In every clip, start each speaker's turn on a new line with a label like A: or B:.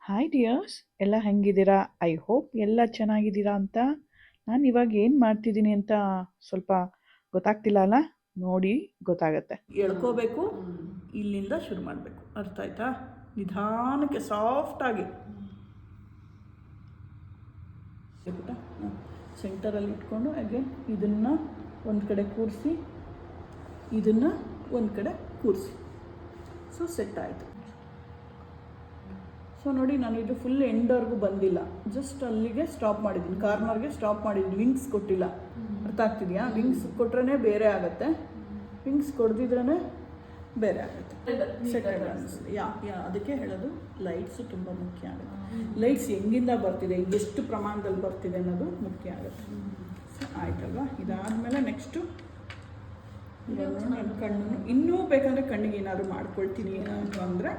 A: Hi dears, ಎಲ್ಲ ಹೆಂಗಿದ್ದೀರಾ? I hope ಎಲ್ಲ ಚೆನ್ನಾಗಿದ್ದೀರಾ ಅಂತ. ನಾನು ಇವಾಗ ಏನು ಮಾಡ್ತಿದ್ದೀನಿ ಅಂತ ಸ್ವಲ್ಪ ಗೊತ್ತಾಗ್ತಿಲ್ಲ ಅಲ್ಲ? ನೋಡಿ ಗೊತ್ತಾಗತ್ತೆ. ಎಳ್ಕೋಬೇಕು, ಇಲ್ಲಿಂದ ಶುರು ಮಾಡಬೇಕು. ಅರ್ಥ ಆಯ್ತಾ? ನಿಧಾನಕ್ಕೆ ಸಾಫ್ಟಾಗಿ ಸೆಂಟರಲ್ಲಿ ಇಟ್ಕೊಂಡು ಹಾಗೆ ಇದನ್ನು ಒಂದು ಕಡೆ ಕೂರಿಸಿ, ಇದನ್ನು ಒಂದು ಕಡೆ ಕೂರಿಸಿ. ಸೊ ಸೆಟ್ ಆಯಿತು. ಸೊ ನೋಡಿ, ನಾನು ಇದು ಫುಲ್ ಎಂಡ್ವರೆಗೂ ಬಂದಿಲ್ಲ, ಜಸ್ಟ್ ಅಲ್ಲಿಗೆ ಸ್ಟಾಪ್ ಮಾಡಿದ್ದೀನಿ, ಕಾರ್ನರ್ಗೆ ಸ್ಟಾಪ್ ಮಾಡಿದ್ದೀನಿ. ವಿಂಗ್ಸ್ ಕೊಟ್ಟಿಲ್ಲ. ಅರ್ಥ ಆಗ್ತಿದೆಯಾ? ವಿಂಗ್ಸ್ ಕೊಟ್ರೇ ಬೇರೆ ಆಗುತ್ತೆ, ವಿಂಗ್ಸ್ ಕೊಡ್ದಿದ್ರೇ ಬೇರೆ ಆಗುತ್ತೆ. ಸೆಟೆಡ್ ಅನಿಸ್ತದೆ. ಅದಕ್ಕೆ ಹೇಳೋದು, ಲೈಟ್ಸು ತುಂಬ ಮುಖ್ಯ ಆಗುತ್ತೆ. ಲೈಟ್ಸ್ ಹೆಂಗಿಂದ ಬರ್ತಿದೆ, ಎಷ್ಟು ಪ್ರಮಾಣದಲ್ಲಿ ಬರ್ತಿದೆ ಅನ್ನೋದು ಮುಖ್ಯ ಆಗುತ್ತೆ. ಸೊ ಆಯ್ತಲ್ವಾ? ಇದಾದಮೇಲೆ ನೆಕ್ಸ್ಟು ನನ್ನ ಕಣ್ಣು ಇನ್ನೂ ಬೇಕಂದರೆ ಕಣ್ಣಿಗೆ ಏನಾದರೂ ಮಾಡ್ಕೊಳ್ತೀನಿ ಅಂತಂದರೆ,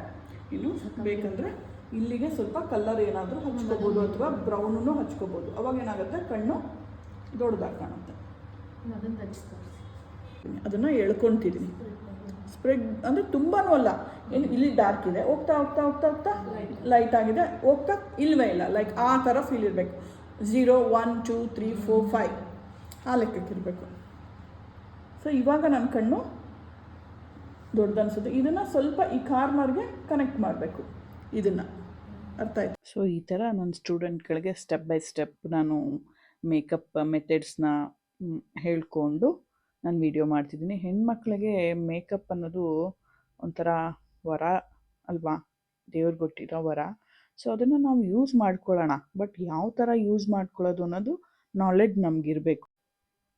A: ಇನ್ನು ಬೇಕಂದರೆ ಇಲ್ಲಿಗೆ ಸ್ವಲ್ಪ ಕಲ್ಲರ್ ಏನಾದರೂ ಹಚ್ಕೋಬೋದು, ಅಥವಾ ಬ್ರೌನೂ ಹಚ್ಕೋಬೋದು. ಅವಾಗ ಏನಾಗುತ್ತೆ, ಕಣ್ಣು ದೊಡ್ಡದಾಗಿ ಕಾಣುತ್ತೆ. ಅದನ್ನು ಎಳ್ಕೊತಿದ್ದೀನಿ. ಸ್ಪ್ರೆಡ್ ಅಂದರೆ ತುಂಬಾ ಅಲ್ಲ, ಏನು ಇಲ್ಲಿ ಡಾರ್ಕ್ ಇದೆ, ಹೋಗ್ತಾ ಹೋಗ್ತಾ ಹೋಗ್ತಾ ಹೋಗ್ತಾ ಲೈಟ್ ಆಗಿದೆ, ಹೋಗ್ತಾ ಇಲ್ಲವೇ ಇಲ್ಲ, ಲೈಕ್ ಆ ಥರ ಫೀಲ್ ಇರಬೇಕು. 0 1 2 3 4 5 ಆ ಲೆಕ್ಕಕ್ಕಿರಬೇಕು. ಸೊ ಇವಾಗ ನನ್ನ ಕಣ್ಣು ದೊಡ್ಡದು ಅನಿಸುತ್ತೆ. ಇದನ್ನು ಸ್ವಲ್ಪ ಈ ಕಾರ್ನರ್ಗೆ ಕನೆಕ್ಟ್ ಮಾಡಬೇಕು, ಇದನ್ನು. ಅರ್ಥ ಆಯ್ತು? ಸೊ ಈ ಥರ ನನ್ನ ಸ್ಟೂಡೆಂಟ್ಗಳಿಗೆ ಸ್ಟೆಪ್ ಬೈ ಸ್ಟೆಪ್ ನಾನು ಮೇಕಪ್ ಮೆಥಡ್ಸ್ನ ಹೇಳ್ಕೊಂಡು ನಾನು ವಿಡಿಯೋ ಮಾಡ್ತಿದ್ದೀನಿ. ಹೆಣ್ಮಕ್ಳಿಗೆ ಮೇಕಪ್ ಅನ್ನೋದು ಒಂಥರ ವರ ಅಲ್ವಾ, ದೇವ್ರಿಗೆ ಕೊಟ್ಟಿರೋ ವರ. ಸೊ ಅದನ್ನು ನಾವು ಯೂಸ್ ಮಾಡ್ಕೊಳ್ಳೋಣ, ಬಟ್ ಯಾವ ಥರ ಯೂಸ್ ಮಾಡ್ಕೊಳ್ಳೋದು ಅನ್ನೋದು ನಾಲೆಡ್ಜ್ ನಮಗಿರಬೇಕು,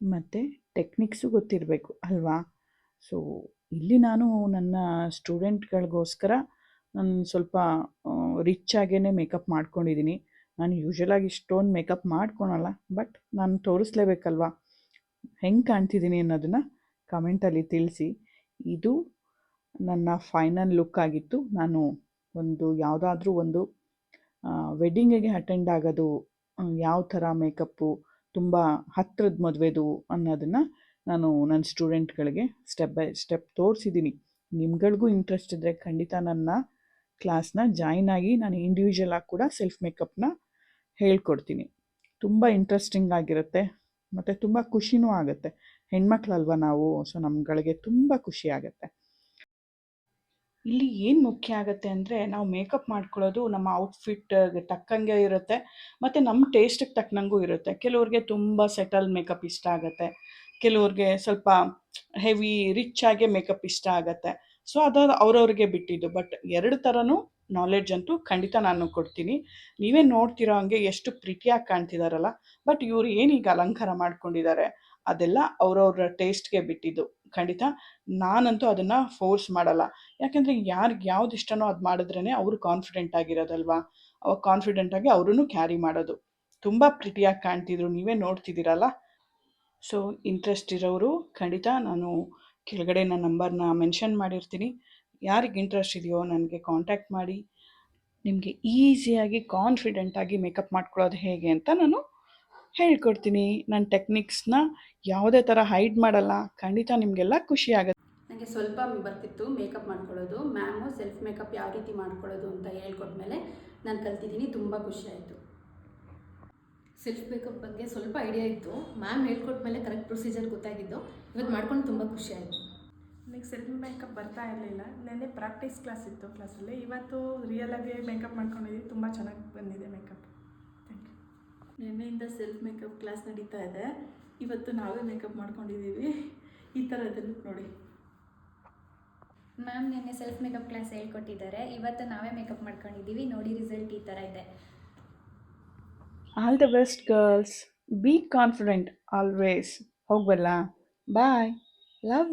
A: ಮತ್ತು ಟೆಕ್ನಿಕ್ಸು ಗೊತ್ತಿರಬೇಕು ಅಲ್ವಾ. ಸೊ ಇಲ್ಲಿ ನಾನು ನನ್ನ ಸ್ಟೂಡೆಂಟ್ಗಳಿಗೋಸ್ಕರ ನಾನು ಸ್ವಲ್ಪ ರಿಚ್ ಆಗೇ ಮೇಕಪ್ ಮಾಡ್ಕೊಂಡಿದ್ದೀನಿ. ನಾನು ಯೂಶ್ವಲಾಗಿ ಇಷ್ಟೊಂದು ಮೇಕಪ್ ಮಾಡ್ಕೊಳಲ್ಲ, ಬಟ್ ನಾನು ತೋರಿಸ್ಲೇಬೇಕಲ್ವಾ ಹೆಂಗೆ ಕಾಣ್ತಿದ್ದೀನಿ ಅನ್ನೋದನ್ನು ಕಮೆಂಟಲ್ಲಿ ತಿಳಿಸಿ. ಇದು ನನ್ನ ಫೈನಲ್ ಲುಕ್ ಆಗಿತ್ತು. ನಾನು ಯಾವುದಾದ್ರೂ ಒಂದು ವೆಡ್ಡಿಂಗಿಗೆ ಅಟೆಂಡ್ ಆಗೋದು ಯಾವ ಥರ ಮೇಕಪ್ಪು, ತುಂಬ ಹತ್ತಿರದ ಮದುವೆದು ಅನ್ನೋದನ್ನು ನಾನು ನನ್ನ ಸ್ಟೂಡೆಂಟ್ಗಳಿಗೆ ಸ್ಟೆಪ್ ಬೈ ಸ್ಟೆಪ್ ತೋರಿಸಿದ್ದೀನಿ. ನಿಮ್ಗಳಿಗೂ ಇಂಟ್ರೆಸ್ಟ್ ಇದ್ದರೆ ಖಂಡಿತ ನನ್ನ ಕ್ಲಾಸ್ನ ಜಾಯ್ನ್ ಆಗಿ, ನಾನು ಇಂಡಿವಿಜುವಲ್ ಆಗಿ ಕೂಡ ಸೆಲ್ಫ್ ಮೇಕಪ್ನ ಹೇಳ್ಕೊಡ್ತೀನಿ. ತುಂಬ ಇಂಟ್ರೆಸ್ಟಿಂಗ್ ಆಗಿರುತ್ತೆ, ಮತ್ತು ತುಂಬ ಖುಷಿನೂ ಆಗುತ್ತೆ. ಹೆಣ್ಮಕ್ಳಲ್ವ ನಾವು, ಸೊ ನಮ್ಗಳಿಗೆ ತುಂಬ ಖುಷಿ ಆಗುತ್ತೆ. ಇಲ್ಲಿ ಏನು ಮುಖ್ಯ ಆಗುತ್ತೆ ಅಂದರೆ, ನಾವು ಮೇಕಪ್ ಮಾಡ್ಕೊಳ್ಳೋದು ನಮ್ಮ ಔಟ್ಫಿಟ್ಗೆ ತಕ್ಕಂಗೆ ಇರುತ್ತೆ, ಮತ್ತು ನಮ್ಮ ಟೇಸ್ಟಿಗೆ ತಕ್ಕನಂಗೂ ಇರುತ್ತೆ. ಕೆಲವ್ರಿಗೆ ತುಂಬ ಸೆಟಲ್ ಮೇಕಪ್ ಇಷ್ಟ ಆಗುತ್ತೆ, ಕೆಲವ್ರಿಗೆ ಸ್ವಲ್ಪ ಹೆವಿ ರಿಚ್ ಆಗಿ ಮೇಕಪ್ ಇಷ್ಟ ಆಗುತ್ತೆ. ಸೊ ಅದು ಅವ್ರವ್ರಿಗೆ ಬಿಟ್ಟಿದ್ದು. ಬಟ್ ಎರಡು ಥರನೂ ನಾಲೆಡ್ಜ್ ಅಂತೂ ಖಂಡಿತ ನಾನು ಕೊಡ್ತೀನಿ. ನೀವೇ ನೋಡ್ತಿರೋ ಹಂಗೆ ಎಷ್ಟು ಪ್ರಿಟಿಯಾಗಿ ಕಾಣ್ತಿದಾರಲ್ಲ, ಬಟ್ ಇವ್ರು ಏನೀಗ ಅಲಂಕಾರ ಮಾಡ್ಕೊಂಡಿದ್ದಾರೆ ಅದೆಲ್ಲ ಅವ್ರವ್ರ ಟೇಸ್ಟ್ಗೆ ಬಿಟ್ಟಿದ್ದು. ಖಂಡಿತ ನಾನಂತೂ ಅದನ್ನು ಫೋರ್ಸ್ ಮಾಡಲ್ಲ, ಯಾಕೆಂದರೆ ಯಾರಿಗೆ ಯಾವ್ದು ಇಷ್ಟನೋ ಅದು ಮಾಡಿದ್ರೇ ಅವರು ಕಾನ್ಫಿಡೆಂಟ್ ಆಗಿರೋದಲ್ವಾ. ಅವಾಗ ಕಾನ್ಫಿಡೆಂಟಾಗಿ ಅವರೂ ಕ್ಯಾರಿ ಮಾಡೋದು. ತುಂಬ ಪ್ರಿಟಿಯಾಗಿ ಕಾಣ್ತಿದ್ರು, ನೀವೇ ನೋಡ್ತಿದ್ದೀರಲ್ಲ. ಸೊ ಇಂಟ್ರೆಸ್ಟ್ ಇರೋರು ಖಂಡಿತ ನಾನು ಕೆಳಗಡೆ ನನ್ನ ನಂಬರ್ನ ಮೆನ್ಷನ್ ಮಾಡಿರ್ತೀನಿ. ಯಾರಿಗೆ ಇಂಟ್ರೆಸ್ಟ್ ಇದೆಯೋ ನನಗೆ ಕಾಂಟ್ಯಾಕ್ಟ್ ಮಾಡಿ, ನಿಮಗೆ ಈಸಿಯಾಗಿ ಕಾನ್ಫಿಡೆಂಟಾಗಿ ಮೇಕಪ್ ಮಾಡ್ಕೊಳ್ಳೋದು ಹೇಗೆ ಅಂತ ನಾನು ಹೇಳ್ಕೊಡ್ತೀನಿ. ನನ್ನ ಟೆಕ್ನಿಕ್ಸ್ನ ಯಾವುದೇ ಥರ ಹೈಡ್ ಮಾಡಲ್ಲ. ಖಂಡಿತ ನಿಮಗೆಲ್ಲ ಖುಷಿ ಆಗುತ್ತೆ.
B: ನನಗೆ ಸ್ವಲ್ಪ ಬರ್ತಿತ್ತು ಮೇಕಪ್ ಮಾಡ್ಕೊಳ್ಳೋದು. ಮ್ಯಾಮು ಸೆಲ್ಫ್ ಮೇಕಪ್ ಯಾವ ರೀತಿ ಮಾಡ್ಕೊಳ್ಳೋದು ಅಂತ ಹೇಳ್ಕೊಟ್ಮೇಲೆ ನಾನು ಕಲ್ತಿದ್ದೀನಿ. ತುಂಬ ಖುಷಿ ಆಯಿತು. ಸೆಲ್ಫ್ ಮೇಕಪ್ ಬಗ್ಗೆ ಸ್ವಲ್ಪ ಐಡಿಯಾ ಇತ್ತು, ಮ್ಯಾಮ್ ಹೇಳ್ಕೊಟ್ಮೇಲೆ ಕರೆಕ್ಟ್ ಪ್ರೊಸೀಜರ್ ಗೊತ್ತಾಗಿದ್ದು. ಇವತ್ತು ಮಾಡ್ಕೊಂಡು ತುಂಬ ಖುಷಿ ಆಯಿತು.
C: ನನಗೆ ಸೆಲ್ಫ್ ಮೇಕಪ್ ಬರ್ತಾ ಇರಲಿಲ್ಲ. ನೆನ್ನೆ ಪ್ರಾಕ್ಟೀಸ್ ಕ್ಲಾಸ್ ಇತ್ತು ಕ್ಲಾಸಲ್ಲಿ. ಇವತ್ತು ರಿಯಲಾಗಿ ಮೇಕಪ್ ಮಾಡ್ಕೊಂಡಿದ್ದೀವಿ. ತುಂಬ ಚೆನ್ನಾಗಿ ಬಂದಿದೆ ಮೇಕಪ್. Thank you.
D: ನಿನ್ನೆಯಿಂದ ಸೆಲ್ಫ್ ಮೇಕಪ್ ಕ್ಲಾಸ್ ನಡೀತಾ ಇದೆ. ಇವತ್ತು ನಾವೇ ಮೇಕಪ್ ಮಾಡ್ಕೊಂಡಿದ್ದೀವಿ. ಈ ಥರ ಇದೆ ಲುಕ್ ನೋಡಿ.
E: ಮ್ಯಾಮ್ ನಿನ್ನೆ ಸೆಲ್ಫ್ ಮೇಕಪ್ ಕ್ಲಾಸ್ ಹೇಳ್ಕೊಟ್ಟಿದ್ದಾರೆ, ಇವತ್ತು ನಾವೇ ಮೇಕಪ್ ಮಾಡ್ಕೊಂಡಿದ್ದೀವಿ. ನೋಡಿ ರಿಸಲ್ಟ್ ಈ ಥರ ಇದೆ.
A: All the best girls, be confident always. ಹೋಗ್ಬಲ್ಲ, ಬಾಯ್, ಲವ್ ಯು.